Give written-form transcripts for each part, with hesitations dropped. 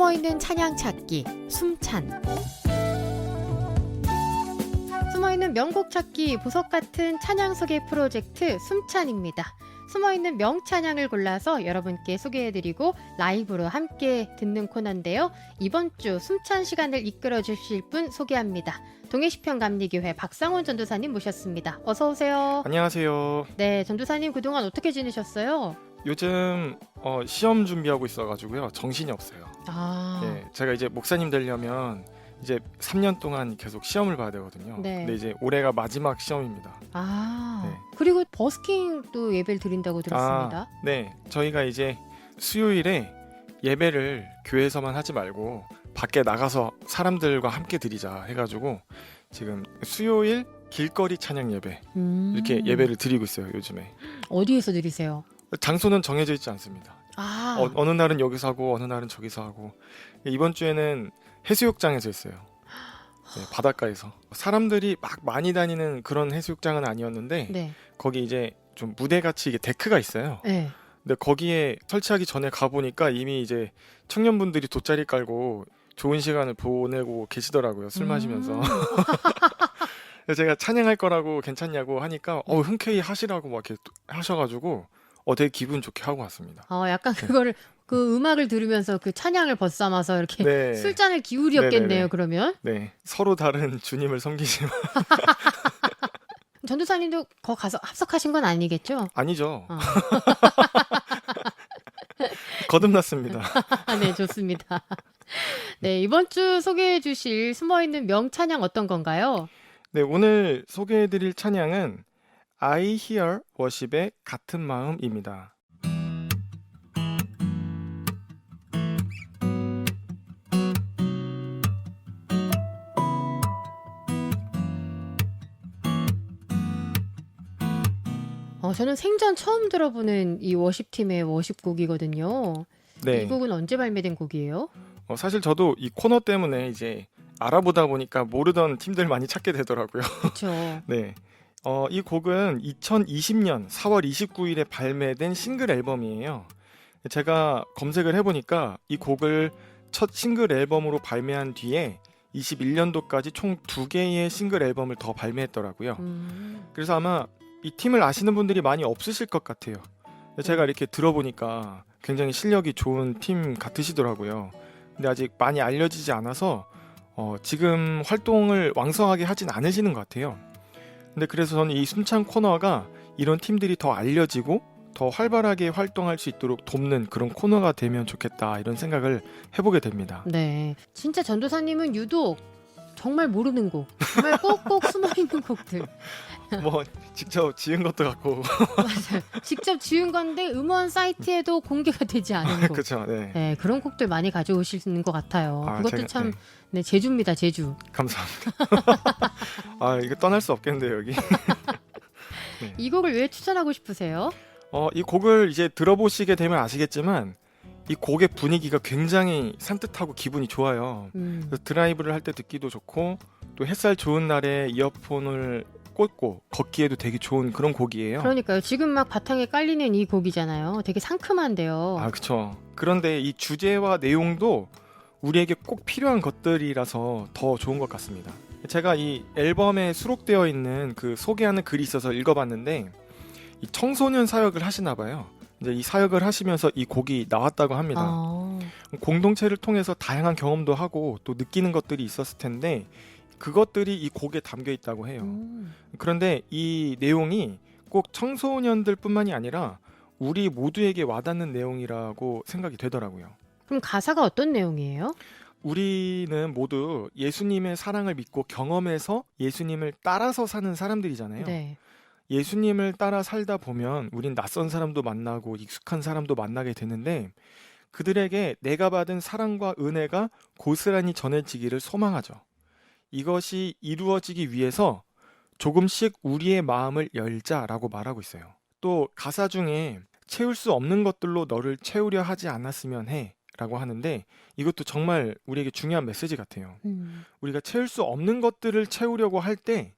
숨어있는 찬양 찾기, 숨찬. 숨어있는 명곡 찾기 보석 같은 찬양 소개 프로젝트 숨찬입니다. 숨어있는 명찬양을 골라서 여러분께 소개해드리고 라이브로 함께 듣는 코너인데요. 이번 주 숨찬 시간을 이끌어 주실 분 소개합니다. 동해시평감리교회 박상원 전도사님 모셨습니다. 어서 오세요. 안녕하세요. 네, 전도사님 그동안 어떻게 지내셨어요? 요즘 시험 준비하고 있어가지고요. 정신이 없어요. 네, 제가 이제 목사님 되려면 이제 3년 동안 계속 시험을 봐야 되거든요. 네. 근데 이제 올해가 마지막 시험입니다. 네. 그리고 버스킹도 예배를 드린다고 들었습니다. 네, 저희가 이제 수요일에 예배를 교회에서만 하지 말고 밖에 나가서 사람들과 함께 드리자 해가지고 지금 수요일 길거리 찬양 예배 이렇게 예배를 드리고 있어요. 요즘에. 어디에서 드리세요? 장소는 정해져 있지 않습니다. 어느 날은 여기서 하고 어느 날은 저기서 하고. 이번 주에는 해수욕장에서 했어요. 네, 바닷가에서. 사람들이 막 많이 다니는 그런 해수욕장은 아니었는데 네. 거기 이제 좀 무대같이 이게 데크가 있어요. 네. 근데 거기에 설치하기 전에 가보니까 이미 이제 청년분들이 돗자리 깔고 좋은 시간을 보내고 계시더라고요. 술 마시면서. 그래서 제가 찬양할 거라고 괜찮냐고 하니까 흔쾌히 하시라고 막 이렇게 하셔가지고 되게 기분 좋게 하고 왔습니다. 약간 그거를 그 음악을 들으면서 그 찬양을 벗삼아서 이렇게 네. 술잔을 기울였겠네요. 네네네. 그러면 네, 서로 다른 주님을 섬기시면 전도사님도 거 가서 합석하신 건 아니겠죠? 아니죠. 거듭났습니다. 네, 좋습니다. 네, 이번 주 소개해 주실 숨어있는 명찬양 어떤 건가요? 네, 오늘 소개해드릴 찬양은 I Hear Worship의 같은 마음입니다. 저는 생전 처음 들어보는 이 워십팀의 워십곡이거든요. 네, 이 곡은 언제 발매된 곡이에요? 사실 저도 이 코너 때문에 이제 알아보다 보니까 모르던 팀들 많이 찾게 되더라고요. 그렇죠. 네, 이 곡은 2020년 4월 29일에 발매된 싱글 앨범이에요. 제가 검색을 해보니까 이 곡을 첫 싱글 앨범으로 발매한 뒤에 21년도까지 총 2개의 싱글 앨범을 더 발매했더라고요. 그래서 아마 이 팀을 아시는 분들이 많이 없으실 것 같아요. 제가 이렇게 들어보니까 굉장히 실력이 좋은 팀 같으시더라고요. 근데 아직 많이 알려지지 않아서 지금 활동을 왕성하게 하진 않으시는 것 같아요. 근데 그래서 저는 이 숨찬 코너가 이런 팀들이 더 알려지고 더 활발하게 활동할 수 있도록 돕는 그런 코너가 되면 좋겠다 이런 생각을 해보게 됩니다. 네, 진짜 전도사님은 유독 정말 모르는 곡, 정말 꼭꼭 숨어있는 곡들. 뭐 직접 지은 것도 같고 맞아요. 직접 지은 건데 음원 사이트에도 공개가 되지 않은 곡. 그렇죠. 네. 네, 그런 곡들 많이 가져오시는 것 같아요. 그것도 제가, 참 네. 네, 재주입니다. 재주. 감사합니다. 이거 떠날 수 없겠는데요 여기. 네. 이 곡을 왜 추천하고 싶으세요? 이 곡을 이제 들어보시게 되면 아시겠지만 이 곡의 분위기가 굉장히 산뜻하고 기분이 좋아요. 그래서 드라이브를 할 때 듣기도 좋고 또 햇살 좋은 날에 이어폰을 꽂고 걷기에도 되게 좋은 그런 곡이에요. 그러니까요. 지금 막 바탕에 깔리는 이 곡이잖아요. 되게 상큼한데요. 그렇죠. 그런데 이 주제와 내용도 우리에게 꼭 필요한 것들이라서 더 좋은 것 같습니다. 제가 이 앨범에 수록되어 있는 그 소개하는 글이 있어서 읽어봤는데 이 청소년 사역을 하시나 봐요. 이제 이 사역을 하시면서 이 곡이 나왔다고 합니다. 공동체를 통해서 다양한 경험도 하고 또 느끼는 것들이 있었을 텐데 그것들이 이 곡에 담겨 있다고 해요. 그런데 이 내용이 꼭 청소년들 뿐만이 아니라 우리 모두에게 와닿는 내용이라고 생각이 되더라고요. 그럼 가사가 어떤 내용이에요? 우리는 모두 예수님의 사랑을 믿고 경험해서 예수님을 따라서 사는 사람들이잖아요. 네. 예수님을 따라 살다 보면 우린 낯선 사람도 만나고 익숙한 사람도 만나게 되는데 그들에게 내가 받은 사랑과 은혜가 고스란히 전해지기를 소망하죠. 이것이 이루어지기 위해서 조금씩 우리의 마음을 열자라고 말하고 있어요. 또 가사 중에 채울 수 없는 것들로 너를 채우려 하지 않았으면 해 라고 하는데 이것도 정말 우리에게 중요한 메시지 같아요. 우리가 채울 수 없는 것들을 채우려고 할 때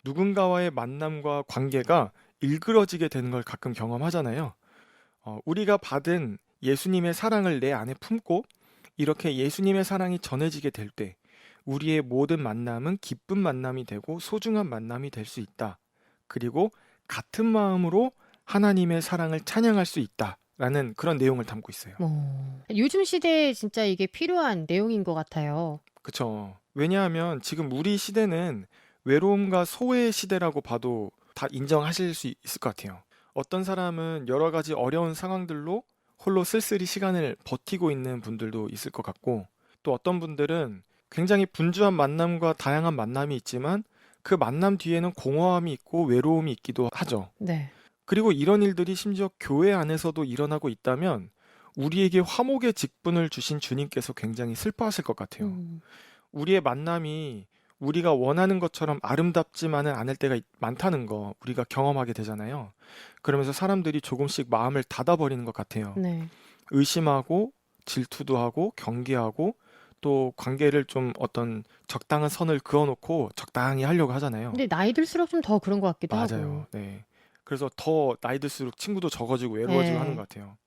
누군가와의 만남과 관계가 일그러지게 되는 걸 가끔 경험하잖아요. 우리가 받은 예수님의 사랑을 내 안에 품고 이렇게 예수님의 사랑이 전해지게 될 때 우리의 모든 만남은 기쁜 만남이 되고 소중한 만남이 될 수 있다. 그리고 같은 마음으로 하나님의 사랑을 찬양할 수 있다라는 그런 내용을 담고 있어요. 요즘 시대에 진짜 이게 필요한 내용인 것 같아요. 그쵸. 왜냐하면 지금 우리 시대는 외로움과 소외의 시대라고 봐도 다 인정하실 수 있을 것 같아요. 어떤 사람은 여러 가지 어려운 상황들로 홀로 쓸쓸히 시간을 버티고 있는 분들도 있을 것 같고, 또 어떤 분들은 굉장히 분주한 만남과 다양한 만남이 있지만 그 만남 뒤에는 공허함이 있고 외로움이 있기도 하죠. 네. 그리고 이런 일들이 심지어 교회 안에서도 일어나고 있다면 우리에게 화목의 직분을 주신 주님께서 굉장히 슬퍼하실 것 같아요. 우리의 만남이 우리가 원하는 것처럼 아름답지만은 않을 때가 많다는 거 우리가 경험하게 되잖아요. 그러면서 사람들이 조금씩 마음을 닫아버리는 것 같아요. 네. 의심하고 질투도 하고 경계하고 또 관계를 좀 어떤 적당한 선을 그어놓고 적당히 하려고 하잖아요. 근데 나이 들수록 좀 더 그런 것 같기도 하고. 맞아요. 네. 그래서 더 나이 들수록 친구도 적어지고 외로워지고 네. 하는 것 같아요.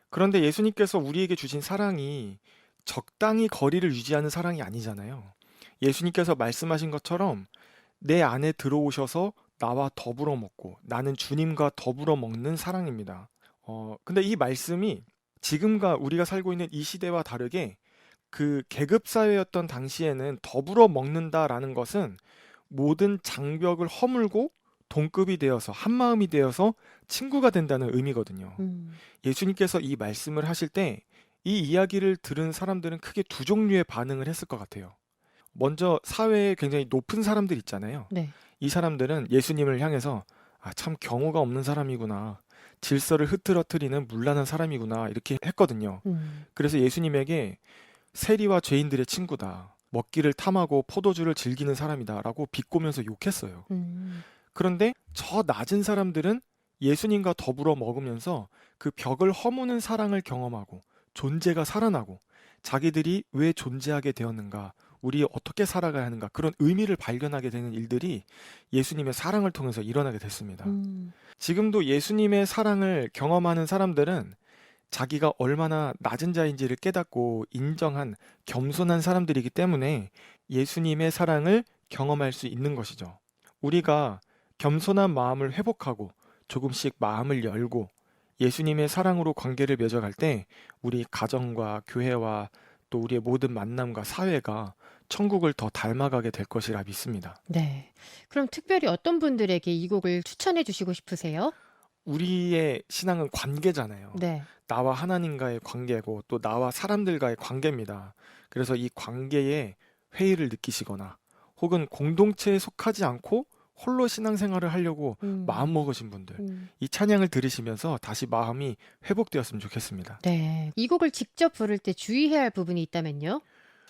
그런데 예수님께서 우리에게 주신 사랑이 적당히 거리를 유지하는 사랑이 아니잖아요. 예수님께서 말씀하신 것처럼 내 안에 들어오셔서 나와 더불어 먹고 나는 주님과 더불어 먹는 사랑입니다. 근데 이 말씀이 지금과 우리가 살고 있는 이 시대와 다르게 그 계급 사회였던 당시에는 더불어 먹는다라는 것은 모든 장벽을 허물고 동급이 되어서 한 마음이 되어서 친구가 된다는 의미거든요. 예수님께서 이 말씀을 하실 때 이 이야기를 들은 사람들은 크게 두 종류의 반응을 했을 것 같아요. 먼저 사회에 굉장히 높은 사람들 있잖아요. 네. 이 사람들은 예수님을 향해서 참 경우가 없는 사람이구나. 질서를 흐트러뜨리는 문란한 사람이구나. 이렇게 했거든요. 그래서 예수님에게 세리와 죄인들의 친구다. 먹기를 탐하고 포도주를 즐기는 사람이다. 라고 비꼬면서 욕했어요. 그런데 저 낮은 사람들은 예수님과 더불어 먹으면서 그 벽을 허무는 사랑을 경험하고 존재가 살아나고 자기들이 왜 존재하게 되었는가, 우리 어떻게 살아가야 하는가, 그런 의미를 발견하게 되는 일들이 예수님의 사랑을 통해서 일어나게 됐습니다. 지금도 예수님의 사랑을 경험하는 사람들은 자기가 얼마나 낮은 자인지를 깨닫고 인정한 겸손한 사람들이기 때문에 예수님의 사랑을 경험할 수 있는 것이죠. 우리가 겸손한 마음을 회복하고 조금씩 마음을 열고 예수님의 사랑으로 관계를 맺어갈 때 우리 가정과 교회와 또 우리의 모든 만남과 사회가 천국을 더 닮아가게 될 것이라 믿습니다. 네. 그럼 특별히 어떤 분들에게 이 곡을 추천해 주시고 싶으세요? 우리의 신앙은 관계잖아요. 네. 나와 하나님과의 관계고 또 나와 사람들과의 관계입니다. 그래서 이 관계에 회의를 느끼시거나 혹은 공동체에 속하지 않고 홀로 신앙생활을 하려고 마음먹으신 분들, 이 찬양을 들으시면서 다시 마음이 회복되었으면 좋겠습니다. 네. 이 곡을 직접 부를 때 주의해야 할 부분이 있다면요?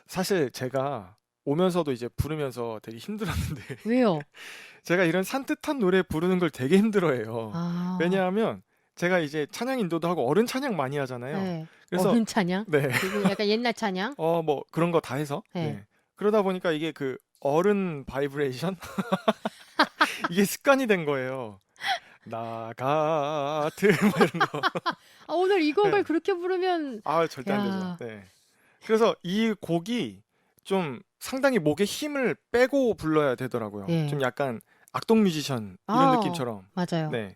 사실 제가 오면서도 이제 부르면서 되게 힘들었는데 왜요? 제가 이런 산뜻한 노래 부르는 걸 되게 힘들어해요. 아. 왜냐하면 제가 이제 찬양 인도도 하고 어른 찬양 많이 하잖아요. 네. 그래서 어른 찬양? 네. 그리고 약간 옛날 찬양? 뭐 그런 거 다 해서 네. 네. 그러다 보니까 이게 그 어른 바이브레이션 이게 습관이 된 거예요. 나 같은 뭐 이런 거. 오늘 이 곡을 네. 그렇게 부르면 절대 안 야. 되죠. 네. 그래서 이 곡이 좀 상당히 목에 힘을 빼고 불러야 되더라고요. 예. 좀 약간 악동 뮤지션 이런 아, 느낌처럼. 맞아요. 네.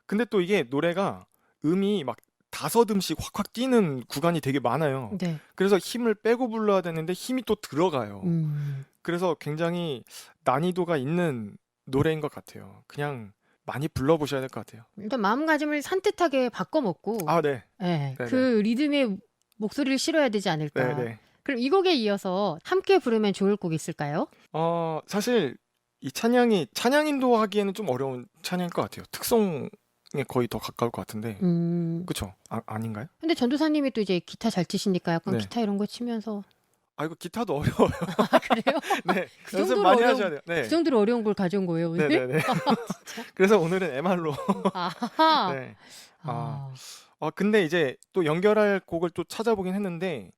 근데 또 이게 노래가 음이 막 5음씩 확확 뛰는 구간이 되게 많아요. 네. 그래서 힘을 빼고 불러야 되는데 힘이 또 들어가요. 그래서 굉장히 난이도가 있는 노래인 것 같아요. 그냥 많이 불러보셔야 될 것 같아요. 일단 마음가짐을 산뜻하게 바꿔먹고 네. 네. 네네. 그 리듬에 목소리를 실어야 되지 않을까. 네네. 그럼 이 곡에 이어서 함께 부르면 좋을 곡 있을까요? 사실 이 찬양이 찬양 인도하기에는 좀 어려운 찬양일 것 같아요. 특송에 거의 더 가까울 것 같은데. 그쵸? 아닌가요? 근데 전도사님이 또 이제 기타 잘 치시니까 약간 네. 기타 이런 거 치면서 이거 기타도 어려워요. 그래요? 네. 그 연습 정도로 많이 어려운- 하셔야 돼요. 네. 그 정도로 어려운 걸 가져온 거예요 오늘? 네네네. 그래서 오늘은 MR로. 아하. 네. 아. 근데 이제 또 연결할 곡을 또 찾아보긴 했는데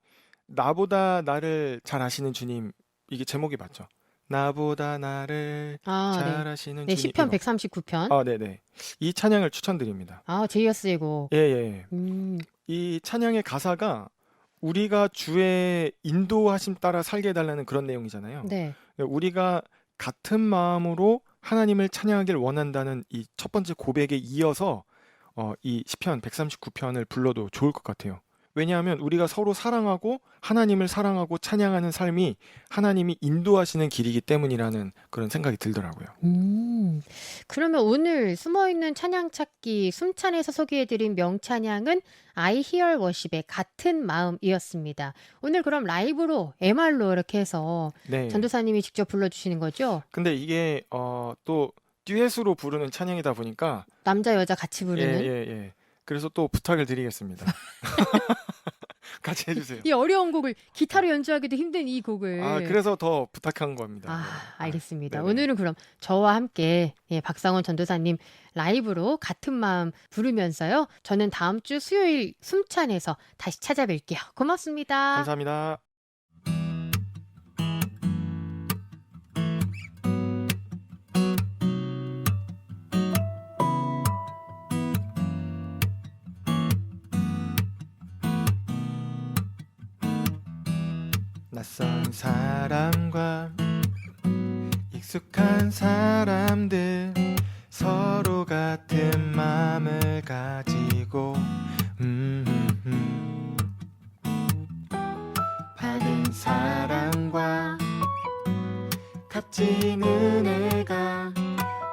나보다 나를 잘 아시는 주님, 이게 제목이 맞죠? 나보다 나를 잘 네. 아시는 네, 주님. 시편 이거. 139편. 네네. 이 찬양을 추천드립니다. 제이어스의 곡. 예. 음. 이 찬양의 가사가 우리가 주의 인도하심 따라 살게 해달라는 그런 내용이잖아요. 네. 우리가 같은 마음으로 하나님을 찬양하길 원한다는 이 첫 번째 고백에 이어서 이 시편 139편을 불러도 좋을 것 같아요. 왜냐하면 우리가 서로 사랑하고 하나님을 사랑하고 찬양하는 삶이 하나님이 인도하시는 길이기 때문이라는 그런 생각이 들더라고요. 그러면 오늘 숨어있는 찬양 찾기 숨찬에서 소개해드린 명찬양은 I Hear Worship의 같은 마음이었습니다. 오늘 그럼 라이브로 MR로 이렇게 해서 네. 전도사님이 직접 불러주시는 거죠? 근데 이게 또 듀엣으로 부르는 찬양이다 보니까 남자 여자 같이 부르는 예. 그래서 또 부탁을 드리겠습니다. 같이 해주세요. 이 어려운 곡을 기타로 연주하기도 힘든 이 곡을 그래서 더 부탁한 겁니다. 알겠습니다. 네네. 오늘은 그럼 저와 함께 박상원 전도사님 라이브로 같은 마음 부르면서요. 저는 다음 주 수요일 숨찬에서 다시 찾아뵐게요. 고맙습니다. 감사합니다. 낯선 사람과 익숙한 사람들 서로 같은 마음을 가지고 받은 사랑과 값진 은혜가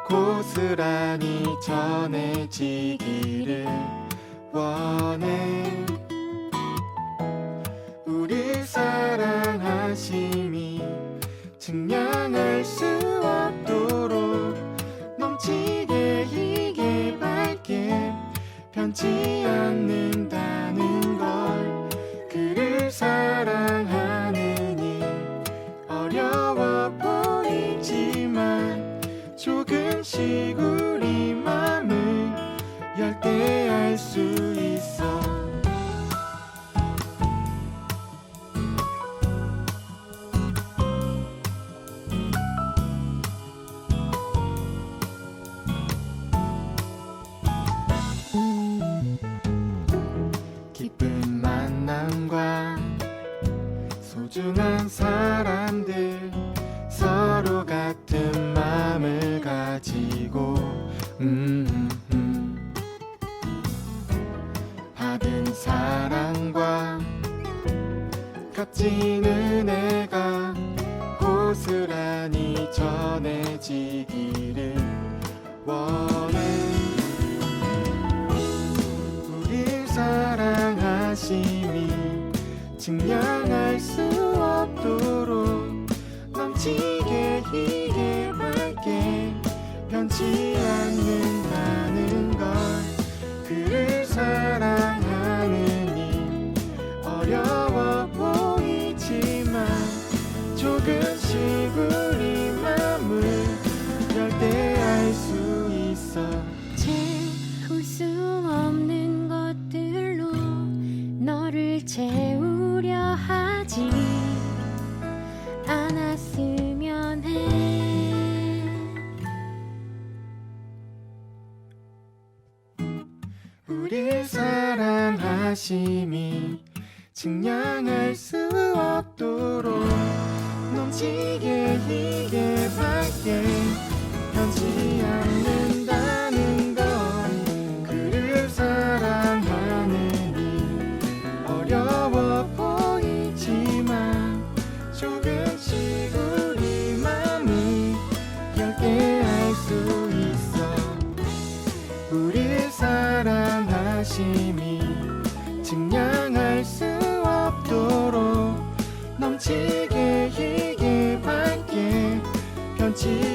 고스란히 전해지기를 원해. 우리 사랑하심이 증량할 수 없도록 넘치게 희게 밝게 변치 않는다는 걸. 그를 사랑하는 일 어려워 보이지만 조금씩 우리 맘을 열 때 알 수 있어. 기쁜 만남과 소중한 사람들 서로 같은 마음을 가지고 받은 사랑과 값진 은혜가 고스란히 전해지기를 원해. 우리 사랑하심이 증량할 수 없도록 넘치게 희게 밝게 변치 않는다는 걸. 그를 사랑하는 일 어려워 보이지만 조금씩 우리 맘을 열 때 알 수 있어. 채울 수 없는 것들로 너를 채우려 하지 않았으면 해. 우리 사랑하심이 증량할 수 없도록 넘치게 희게 밝게 변치 않는다는 것. 그를 사랑하는 일 어려워 보이지만 조금씩 우리 맘을 열 때 알 수 있어. 우리 사랑하심이 증량할 수 없도록 넘치게 희게 밝게 변치